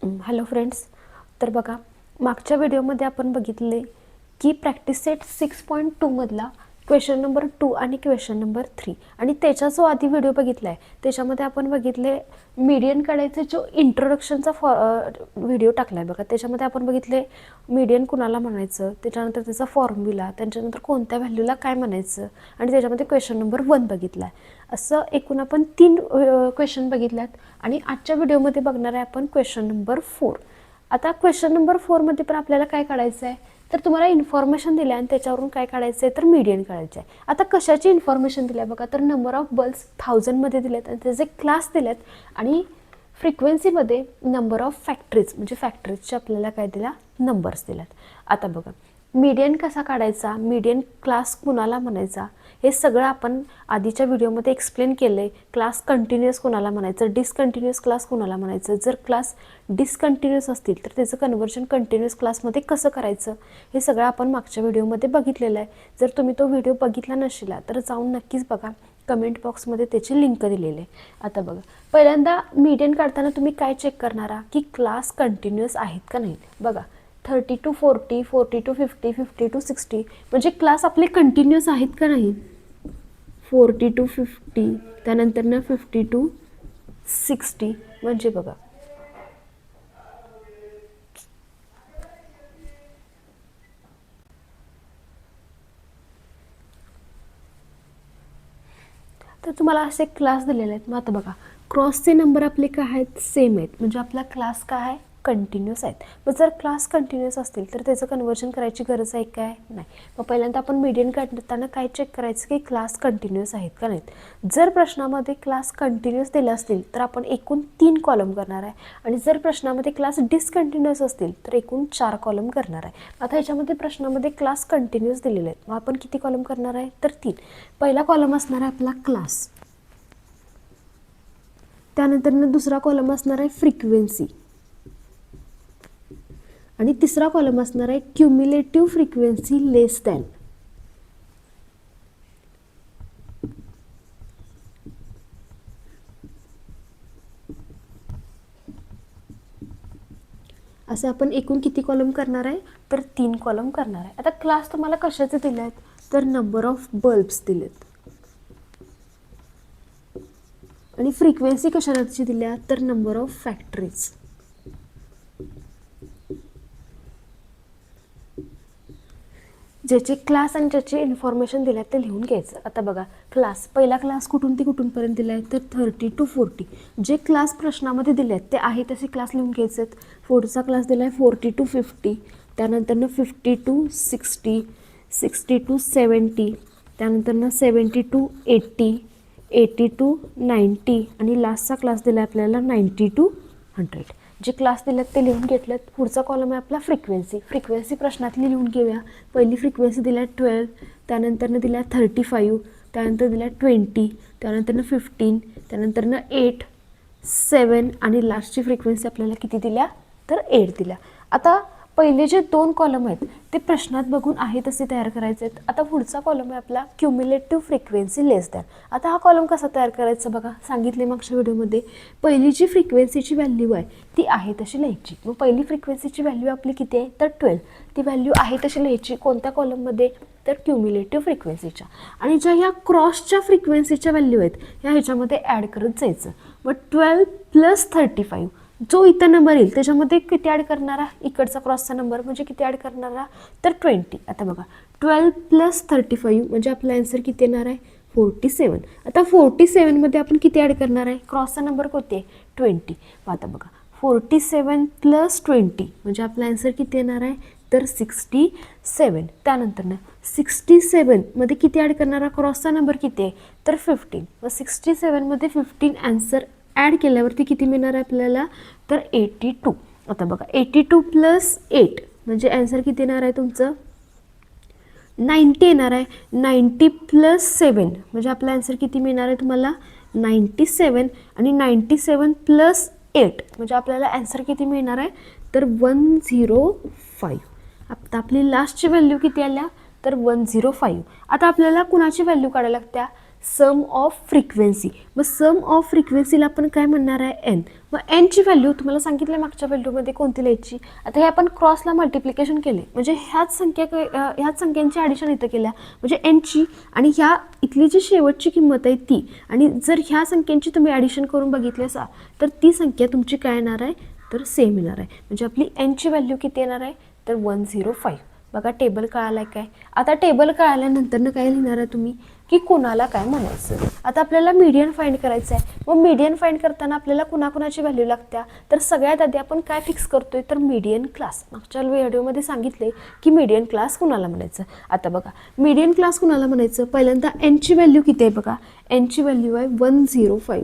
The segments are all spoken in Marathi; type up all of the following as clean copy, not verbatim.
Hello friends. तर बघा, मागच्या व्हिडिओमध्ये आपण बघितले की प्रॅक्टिस सेट 6.2मधला क्वेश्चन नंबर 2 आणि क्वेश्चन नंबर 3 आणि त्याचा जो आधी व्हिडिओ बघितला आहे त्याच्यामध्ये आपण बघितले मीडियन काढायचे जो इंट्रोडक्शनचा व्हिडिओ टाकला आहे बघा. त्याच्यामध्ये आपण बघितले मीडियन कुणाला म्हणायचं, त्याच्यानंतर त्याचा फॉर्म्युला, त्याच्यानंतर कोणत्या व्हॅल्यूला काय म्हणायचं आणि त्याच्यामध्ये क्वेश्चन नंबर 1 बघितला आहे. असं एकूण आपण 3 क्वेश्चन बघितले आहेत आणि आजच्या व्हिडिओमध्ये बघणार आहे आपण क्वेश्चन नंबर 4. आता क्वेश्चन नंबर 4मध्ये पण आपल्याला काय काढायचं आहे, तर तुम्हाला इन्फॉर्मेशन दिली आणि त्याच्यावरून काय काढायचं आहे, तर मीडियन काढायचं आहे. आता कशाची इन्फॉर्मेशन दिली आहे बघा, तर नंबर ऑफ बल्ब्स 1000मध्ये दिलेत आणि त्याचे क्लास दिलेत आणि फ्रिक्वेन्सीमध्ये नंबर ऑफ फॅक्टरीज म्हणजे फॅक्टरीजचे आपल्याला काय दिला, नंबर्स दिल्यात. आता बघा, मीडियन कसा काढायचा, मीडियन क्लास कुणाला म्हणायचा, हे सगळं आपण आधीच्या व्हिडिओमध्ये एक्सप्लेन केलं आहे. क्लास कंटिन्युअस कुणाला म्हणायचं, डिसकंटिन्युअस क्लास कुणाला म्हणायचं, जर क्लास डिसकंटिन्युअस असतील तर त्याचं कन्व्हर्जन कंटिन्युअस क्लासमध्ये कसं करायचं, हे सगळं आपण मागच्या व्हिडिओमध्ये बघितलेलं आहे. जर तुम्ही तो व्हिडिओ बघितला नसेल तर जाऊन नक्कीच बघा, कमेंट बॉक्समध्ये त्याची लिंक दिलेली आहे. आता बघा, पहिल्यांदा मीडियन काढताना तुम्ही काय चेक करणार आहात की क्लास कंटिन्युअस आहेत का नाही. बघा, 30 to 40, 40 to 50, 50 to 60 म्हणजे क्लास आपले कंटिन्युअस आहेत का नाही. 40 to 50, त्यानंतर ना 50 to 60 म्हणजे बघा, तर तुम्हाला असे क्लास दिलेले आहेत. मग आता बघा, क्रॉसचे नंबर आपले काय आहेत, सेम आहेत म्हणजे आपला क्लास काय आहे, कंटिन्युअस आहेत. मग जर क्लास कंटिन्युअस असतील तर त्याचं कन्वर्जन करायची गरज आहे काय, नाही. मग पहिल्यांदा आपण मीडियन काढताना काय चेक करायचं की क्लास कंटिन्युअस आहेत का नाहीत. जर प्रश्नामध्ये क्लास कंटिन्युअस दिले असतील तर आपण एकूण 3 कॉलम करणार आहे आणि जर प्रश्नामध्ये क्लास डिसकंटिन्युअस असतील तर एकूण 4 कॉलम करणार आहे. आता ह्याच्यामध्ये प्रश्नामध्ये क्लास कंटिन्युअस दिलेले आहेत, मग आपण किती कॉलम करणार आहे, तर 3. पहिला कॉलम असणार आहे आपला क्लास, त्यानंतर दुसरा कॉलम असणार आहे फ्रिक्वेन्सी आणि तिसरा कॉलम असणार आहे क्युम्युलेटिव्ह फ्रिक्वेन्सी लेस दॅन. असं आपण एकूण किती कॉलम करणार आहे, तर 3 कॉलम करणार आहे. आता क्लास तुम्हाला कशाचे दिले आहेत, तर नंबर ऑफ बल्ब्स दिलेत आणि फ्रिक्वेन्सी कशाची दिल्या, तर नंबर ऑफ फॅक्टरीज. ज्याचे क्लास आणि ज्याचे इन्फॉर्मेशन दिले ते लिहून घ्यायचं. आता बघा, क्लास, पहिला क्लास कुठून ते कुठूनपर्यंत दिला आहे, तर 30 to 40. जे क्लास प्रश्नामध्ये दिले आहेत ते आहे तसे क्लास लिहून घ्यायचे आहेत. पुढचा क्लास दिला आहे 40 to 50, त्यानंतरनं 50 to 60, 60 to 70, त्यानंतरनं 70 to 80, 80 to 90 आणि लास्टचा क्लास दिला आहे आपल्याला 90 to 100. जे क्लास दिलेत ते लिहून घेतलेत. पुढचा कॉलम आहे आपला फ्रिक्वेन्सी. फ्रिक्वेन्सी प्रश्नातली लिहून घेऊया. पहिली फ्रिक्वेन्सी दिल्या 12, त्यानंतरनं दिल्या 35, त्यानंतर दिल्या 20, त्यानंतरनं 15, त्यानंतरनं 8, 7 आणि लास्टची फ्रिक्वेन्सी आपल्याला किती दिल्या, तर 8 दिल्या. आता पहिले जे 2 कॉलम आहेत ते प्रश्नात बघून आहे तसे तयार करायचे आहेत. आता पुढचा कॉलम आहे आपला क्युम्युलेटिव्ह फ्रिक्वेन्सी लेस दॅन. आता हा कॉलम कसा तयार करायचा बघा, सांगितले मागच्या व्हिडिओमध्ये. पहिली जी फ्रिक्वेन्सीची व्हॅल्यू आहे ती आहे तशी लिहायची. मग पहिली फ्रिक्वेन्सीची व्हॅल्यू आपली किती आहे, तर 12. ती व्हॅल्यू आहे तशी लिहायची. कोणत्या कॉलममध्ये, तर क्युम्युलेटिव्ह फ्रिक्वेन्सीच्या. आणि ज्या ह्या क्रॉसच्या फ्रिक्वेन्सीच्या व्हॅल्यू आहेत ह्याच्यामध्ये ॲड करत जायचं. मग 12 + 35 जो इथं नंबर येईल त्याच्यामध्ये किती ॲड करणारा, इकडचा क्रॉसचा नंबर म्हणजे किती ॲड करणारा, तर 20. आता बघा, 12 + 35 म्हणजे आपला आन्सर किती येणार आहे, 47. आता 47मध्ये आपण किती ॲड करणार आहे, क्रॉसचा नंबर कोणते आहे, 20. आता बघा, 47 + 20 म्हणजे आपला आन्सर किती येणार आहे, तर 67. त्यानंतर 67मध्ये किती ॲड करणारा, क्रॉसचा नंबर किती आहे, तर 15. मग 67मध्ये 15 आन्सर ॲड केल्यावरती किती मिळणार आहे आपल्याला, तर 82. आता बघा, 82 + 8 म्हणजे आन्सर किती येणार आहे तुमचं, 90 येणार आहे. 90 + 7 म्हणजे आपला आन्सर किती मिळणार आहे तुम्हाला, 97. आणि 97 + 8 म्हणजे आपल्याला आन्सर किती मिळणार आहे, तर 105. आता आपली लास्टची व्हॅल्यू किती आल्या, तर 105. आता आपल्याला कुणाची व्हॅल्यू काढायला लागत्या, सम ऑफ फ्रिक्वेन्सी. मग सम ऑफ फ्रिक्वेन्सीला आपण काय म्हणणार आहे, एन. मग एनची व्हॅल्यू तुम्हाला सांगितलं मागच्या व्हॅल्यूमध्ये कोणती लिहायची. आता हे आपण क्रॉसला मल्टिप्लिकेशन केले म्हणजे ह्याच संख्यांची ॲडिशन इथं केल्या म्हणजे एनची आणि ह्या इथली जी शेवटची किंमत आहे ती, आणि जर ह्या संख्यांची तुम्ही ॲडिशन करून बघितली असा तर ती संख्या तुमची काय येणार आहे, तर सेम येणार आहे. म्हणजे आपली एनची व्हॅल्यू किती येणार आहे, तर 105. बघा टेबल कळालं आहे काय. आता टेबल कळाल्यानंतरनं काय लिहिणार आहे तुम्ही, की कोणाला काय म्हणायचं. आता आपल्याला मीडियन फाइंड करायचं आहे. मग मीडियन फाइंड करताना आपल्याला कुणाकुणाची व्हॅल्यू लागत्या, तर सगळ्यात आधी आपण काय फिक्स करतोय, तर मीडियन क्लास. मागच्या व्हिडिओमध्ये सांगितले की मीडियन क्लास कुणाला म्हणायचं. आता बघा मीडियन क्लास कुणाला म्हणायचं, पहिल्यांदा एनची व्हॅल्यू किती आहे बघा, एनची व्हॅल्यू आहे 105.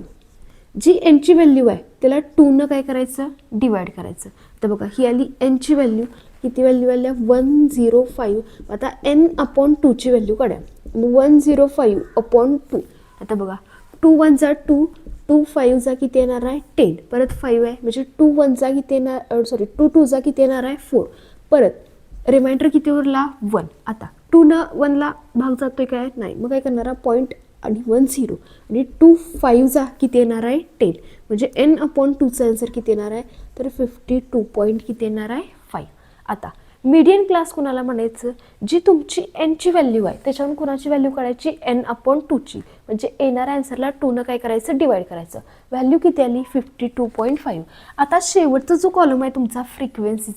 जी एनची व्हॅल्यू आहे त्याला 2 काय करायचं, डिवाइड करायचं. तर बघा ही आली एनची व्हॅल्यू, किती व्हॅल्यू आल्या 105. आता एन अपॉन 2ची व्हॅल्यू काढा. 105 अपॉन 2. आता बघा 2 1 जा 2, 2 5 जा किती येणार आहे 10, परत 5 आहे म्हणजे 2 1 जा किती येणार, 2 2 जा किती येणार आहे 4, परत रिमाइंडर किती उरला 1. आता 2 न 1ला भाग जातोय काय, नाही. मग काय करणार आहे, पॉईंट आणि 1 0 आणि 2 5 जा किती येणार आहे 10, म्हणजे एन अपॉन 2चा आन्सर किती येणार आहे, तर 52 पॉईंट किती येणार आहे 5. आता मीडियन क्लास कुणाला म्हणायचं, जी तुमची एनची व्हॅल्यू आहे त्याच्यावरून कुणाची व्हॅल्यू काढायची, एन अपॉन 2ची, म्हणजे येणाऱ्या आन्सरला 2 काय करायचं, डिवाइड करायचं. व्हॅल्यू किती आली 52.5. आता शेवटचा जो कॉलम आहे तुमचा फ्रिक्वेन्सी,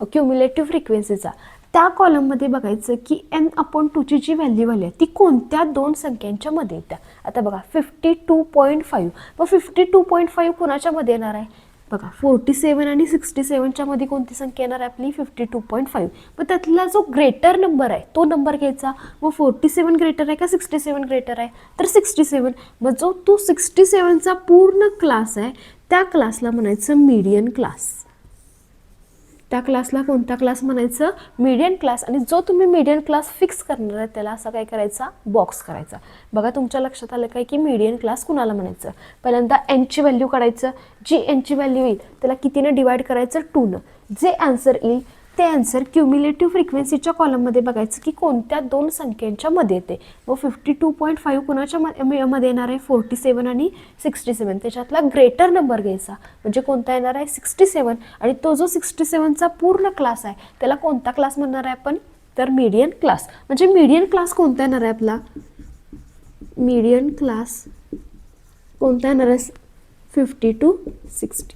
क्युम्युलेटिव्ह फ्रिक्वेन्सीचा, त्या कॉलममध्ये बघायचं की एन अपॉन 2ची जी व्हॅल्यू आली आहे ती कोणत्या दोन संख्यांच्या मध्ये येत्या. आता बघा 52.5. मग 52.5 कोणाच्या मध्ये येणार आहे बघा, 47 आणि 67च्या मध्ये कोणती संख्या येणार आहे आपली 52.5. मग त्यातला जो ग्रेटर नंबर आहे तो नंबर घ्यायचा. मग 47 ग्रेटर आहे का 67 ग्रेटर आहे, तर 67. मग जो तो 67चा पूर्ण क्लास आहे त्या क्लासला म्हणायचं मीडियन क्लास. त्या क्लासला कोणता क्लास म्हणायचं, मीडियन क्लास. आणि जो तुम्ही मीडियन क्लास फिक्स करणार आहे त्याला असा काय करायचा, बॉक्स करायचा. बघा तुमच्या लक्षात आलं काय की मीडियन क्लास कुणाला म्हणायचं. पहिल्यांदा एनची व्हॅल्यू काढायचं, जी एनची व्हॅल्यू येईल त्याला कितीनं डिवाइड करायचं, 2. जे आन्सर येईल ते आन्सर क्युम्युलेटिव्ह फ्रिक्वेन्सीच्या कॉलममध्ये बघायचं की कोणत्या दोन संख्यांच्या मध्ये येते. मग 52.5 कोणाच्या मध्ये येणार आहे, 47 आणि 67. त्याच्यातला ग्रेटर नंबर घ्यायचा म्हणजे कोणता येणार आहे 67. आणि तो जो 67चा पूर्ण क्लास आहे त्याला कोणता क्लास म्हणणार आहे आपण, तर मीडियन क्लास. म्हणजे मीडियन क्लास कोणता येणार आहे आपला, मीडियन क्लास कोणता येणार आहे 50 to 60.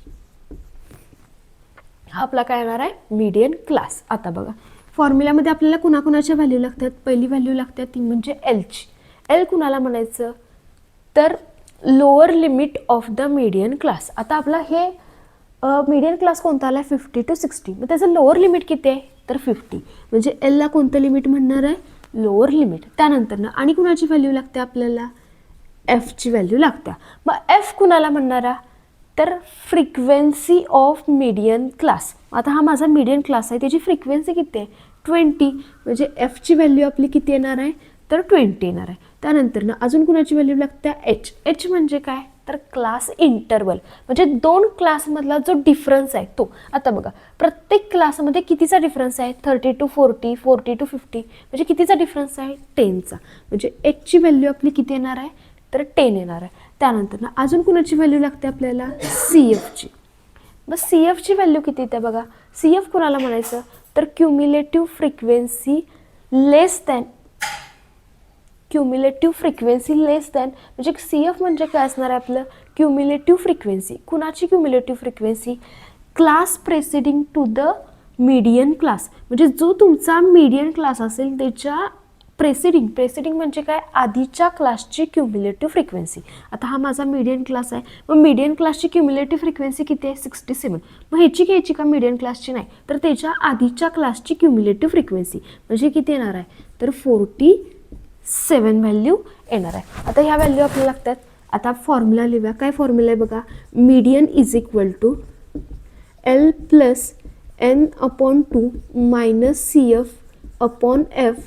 हा आपला काय येणार आहे मीडियन क्लास. आता बघा फॉर्म्युल्यामध्ये आपल्याला कुणाकुणाच्या व्हॅल्यू लागतात. पहिली व्हॅल्यू लागतात ती म्हणजे एलची. एल कुणाला म्हणायचं, तर lower limit of the median class. आता आपला हे मीडियन क्लास कोणता आला आहे 50 to 60. मग त्याचं लोअर लिमिट किती आहे, तर 50. म्हणजे एलला कोणतं लिमिट म्हणणार आहे, लोअर लिमिट. त्यानंतर आणि कुणाची व्हॅल्यू लागते आपल्याला, एफची व्हॅल्यू लागते. मग एफ कुणाला म्हणणारा, तर फ्रिक्वेन्सी ऑफ मीडियन क्लास. आता हा माझा मीडियन क्लास आहे त्याची फ्रिक्वेन्सी किती आहे 20. म्हणजे एफची व्हॅल्यू आपली किती येणार आहे, तर 20 येणार आहे. त्यानंतर ना अजून कुणाची व्हॅल्यू लागते एच. एच म्हणजे काय, तर क्लास इंटरवल. म्हणजे दोन क्लासमधला जो डिफरन्स आहे तो. आता बघा प्रत्येक क्लासमध्ये कितीचा डिफरन्स आहे, 30 to 40, 40 to 50. म्हणजे कितीचा डिफरन्स आहे 10चा. म्हणजे एचची व्हॅल्यू आपली किती येणार आहे, तर 10 येणार आहे. त्यानंतर ना अजून कुणाची व्हॅल्यू लागते आपल्याला, सी एफची. मग सी एफची व्हॅल्यू किती येते बघा, सी एफ कुणाला म्हणायचं, तर cumulative frequency less than, cumulative frequency less than. म्हणजे सी एफ म्हणजे काय असणार आहे आपलं, क्युम्युलेटिव्ह फ्रिक्वेन्सी. कुणाची cumulative frequency, class preceding to the median class. म्हणजे जो तुमचा मीडियन क्लास असेल त्याच्या प्रेसिडिंग म्हणजे काय, आधीच्या क्लासची क्युम्युलेटिव्ह फ्रिक्वेन्सी. आता हा माझा मीडियन क्लास आहे. मग मीडियन क्लासची क्युम्युलेटिव्ह फ्रिक्वेन्सी किती आहे 67. मग ह्याची घ्यायची का मीडियन क्लासची, नाही, तर त्याच्या आधीच्या क्लासची क्युम्युलेटिव्ह फ्रिक्वेन्सी म्हणजे किती येणार आहे, तर 47 व्हॅल्यू येणार आहे. आता ह्या व्हॅल्यू आपल्याला लागतात. आता फॉर्म्युला लिहूया. काय फॉर्म्युला आहे बघा, median is equal to L plus N upon 2 minus C F upon F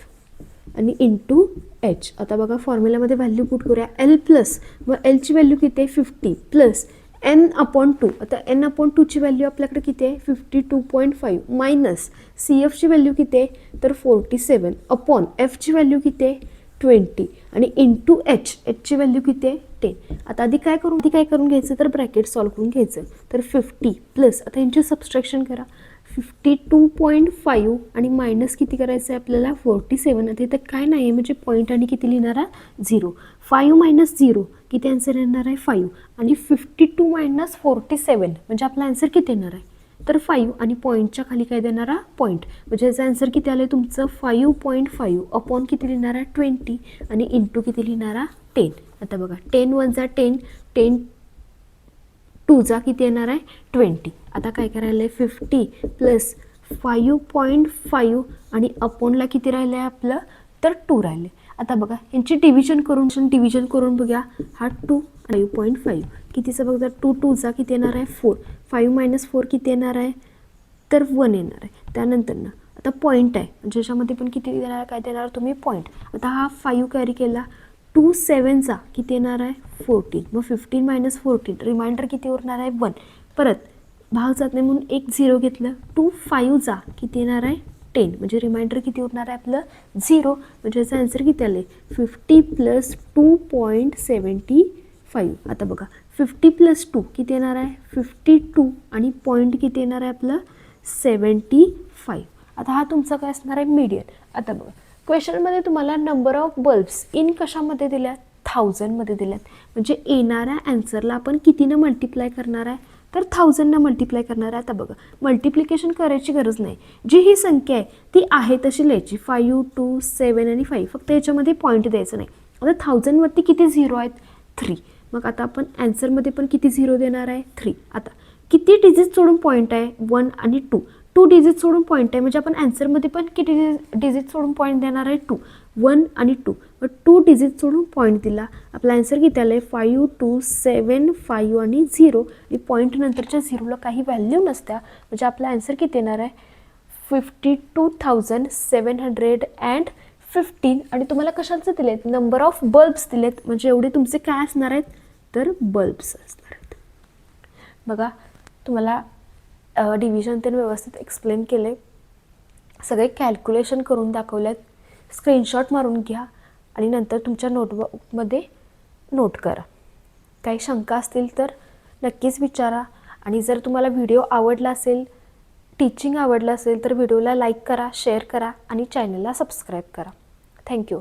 आणि इंटू एच. आता बघा फॉर्म्युल्यामध्ये व्हॅल्यू पुट करूया. एल प्लस, मग एलची व्हॅल्यू किती आहे 50 प्लस एन अपॉन 2. आता एन अपॉन 2ची व्हॅल्यू आपल्याकडे किती आहे 52.5 मायनस सी एफची व्हॅल्यू किती आहे तर 47 अपॉन एफची व्हॅल्यू किती आहे 20 आणि इंटू एचची व्हॅल्यू किती आहे 10. आता आधी काय करून घ्यायचं तर ब्रॅकेट सॉल्व्ह करून घ्यायचं. तर 50 प्लस आता यांची सबस्ट्रॅक्शन करा. 52.5 आणि मायनस किती करायचं आहे आपल्याला 47. आता इथं काय नाही आहे म्हणजे पॉईंट आणि किती लिहिणार आहे 0. 5 मायनस 0 किती आन्सर येणार आहे 5 आणि 52 मायनस 47 म्हणजे आपला आन्सर किती येणार आहे तर 5 आणि पॉईंटच्या खाली काय देणार आहे पॉईंट. म्हणजे याचं आन्सर किती आलं आहे तुमचं 5.5 अपॉन किती लिहिणार आहे 20 आणि इंटू किती लिहिणार आहे 10. आता बघा 10 1 जा 10, 10 2 जा किती येणार आहे 20. आता काय करायला आहे 50 प्लस 5.5 आणि अपॉनला किती राहिलं आहे आपलं तर 2 राहिले. आता बघा यांची डिव्हिजन करून बघा. हा 2 5.5 कितीचं बघा 2 2 जा किती येणार आहे 4. 5 मायनस 4 किती येणार आहे तर 1 येणार आहे. त्यानंतर ना आता पॉईंट आहे म्हणजे याच्यामध्ये पण किती देणार काय देणार तुम्ही पॉईंट. आता हा 5 कॅरी केला 2 7 जा किती येणार आहे 14. मग 15 मायनस 14 रिमाइंडर किती उरणार आहे 1. परत भाग जात नाही म्हणून एक 0 घेतलं. 2 5 जा किती येणार आहे 10 म्हणजे रिमाइंडर किती उरणार आहे आपलं 0. म्हणजे याचं आन्सर किती आलं 50 प्लस 2.75. आता बघा 50 प्लस 2 किती येणार आहे 52 आणि पॉईंट किती येणार आहे आपलं 75. आता हा तुमचा काय असणार आहे मीडियन. आता बघा क्वेश्चनमध्ये तुम्हाला नंबर ऑफ बल्ब्स इन कशामध्ये दिल्यात 1000मध्ये दिल्यात. म्हणजे येणाऱ्या ॲन्सरला आपण कितीनं मल्टिप्लाय करणार आहे तर 1000नं मल्टिप्लाय करणार आहे. आता बघा मल्टिप्लिकेशन करायची गरज नाही. जी ही संख्या आहे ती आहे तशी लिहायची 5 2 7 आणि 5. फक्त याच्यामध्ये पॉईंट द्यायचं नाही. आता 1000वरती किती 0 आहेत 3. मग आता आपण ॲन्सरमध्ये पण किती 0 देणार आहे 3. आता किती डिजिट सोडून पॉईंट आहे 1 आणि 2. 2 डिजिट सोडून पॉईंट आहे म्हणजे आपण ॲन्सरमध्ये पण किती डिजिट सोडून पॉईंट देणार आहे 2. 1 आणि 2. मग 2 डिजिट सोडून पॉईंट दिला. आपला आन्सर किती आलं आहे 5 2 7 5 आणि 0. आणि पॉईंट नंतरच्या 0ला काही व्हॅल्यू नसत्या म्हणजे आपला आन्सर किती येणार आहे 52,715. आणि तुम्हाला कशाचं दिलेत नंबर ऑफ बल्ब्स दिलेत म्हणजे एवढे तुमचे काय असणार आहेत तर बल्ब्स असणार आहेत. बघा तुम्हाला डिव्हिजन ते व्यवस्थित एक्सप्लेन केले. सगळे कॅल्क्युलेशन करून दाखवल्यात. स्क्रीनशॉट मारून घ्या आणि नंतर तुमच्या नोटबुकमध्ये नोट करा. काही शंका असतील तर नक्कीच विचारा. आणि जर तुम्हाला व्हिडिओ आवडला असेल टीचिंग आवडलं असेल तर व्हिडिओला लाईक करा शेअर करा आणि चॅनलला सबस्क्राईब करा. थँक्यू.